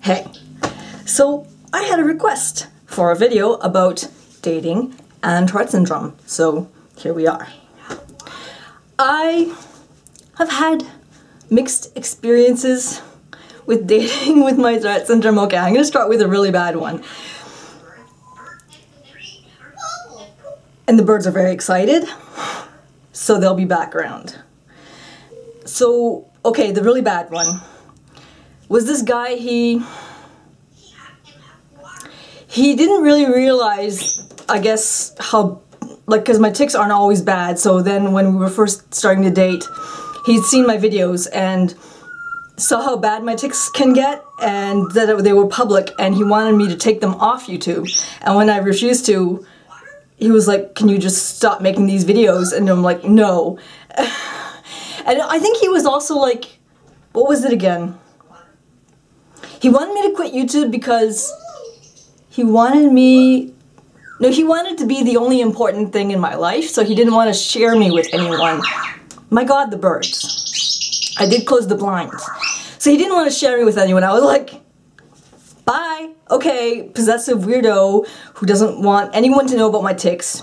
Hey, so I had a request for a video about dating and Tourette Syndrome, so here we are. I have had mixed experiences with dating with my Tourette Syndrome. Okay, I'm gonna start with a really bad one. And the birds are very excited, so they'll be background. So, okay, the really bad one was this guy. He didn't really realize, I guess, how, like, because my tics aren't always bad, so then when we were first starting to date, he'd seen my videos and saw how bad my tics can get and that they were public, and he wanted me to take them off YouTube. And when I refused to, he was like, "Can you just stop making these videos?" And I'm like, "No." And I think he was also like, what was it again? He wanted me to quit YouTube because he wanted to be the only important thing in my life, so he didn't want to share me with anyone. My God, the birds. I did close the blinds. So he didn't want to share me with anyone. I was like, bye. Okay, possessive weirdo who doesn't want anyone to know about my tics.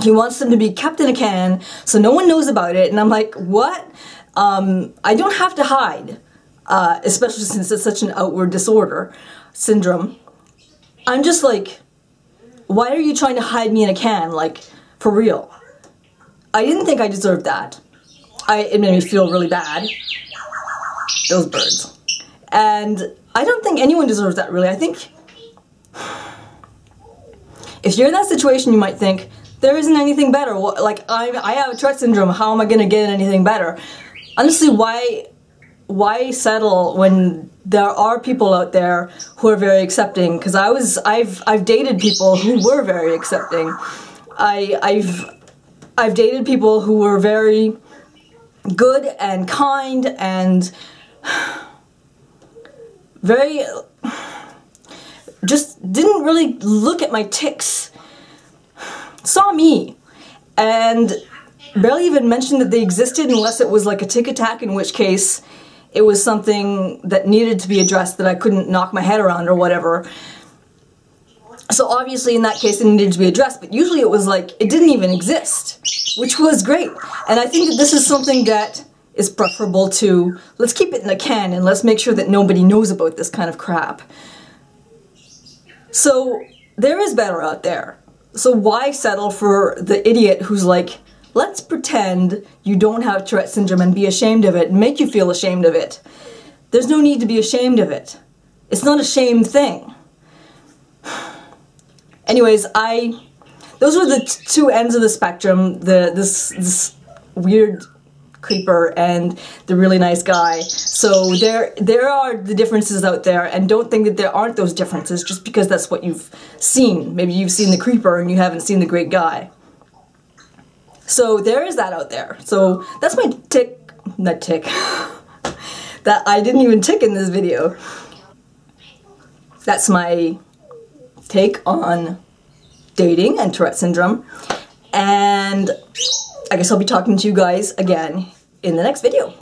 He wants them to be kept in a can so no one knows about it. And I'm like, what? I don't have to hide, especially since it's such an outward syndrome. I'm just like, why are you trying to hide me in a can? Like, for real. I didn't think I deserved that. It made me feel really bad. Those birds. And I don't think anyone deserves that, really. I think if you're in that situation, you might think, there isn't anything better. Like, I have Tourette Syndrome, how am I going to get anything better? Honestly, why settle when there are people out there who are very accepting? Because I've dated people who were very accepting. I've dated people who were very good and kind and very, just didn't really look at my tics. Saw me and barely even mentioned that they existed unless it was like a tic attack, in which case it was something that needed to be addressed that I couldn't knock my head around or whatever. So obviously in that case it needed to be addressed, but usually it was like it didn't even exist, which was great. And I think that this is something that is preferable to, let's keep it in a can and let's make sure that nobody knows about this kind of crap. So there is better out there. So why settle for the idiot who's like, let's pretend you don't have Tourette Syndrome and be ashamed of it and make you feel ashamed of it. There's no need to be ashamed of it. It's not a shame thing. Anyways, those were the two ends of the spectrum, this weird creeper and the really nice guy. So there are the differences out there, and don't think that there aren't those differences just because that's what you've seen. Maybe you've seen the creeper and you haven't seen the great guy. So there is that out there. So that's my not tick, that I didn't even tick in this video. That's my take on dating and Tourette Syndrome. And I guess I'll be talking to you guys again in the next video.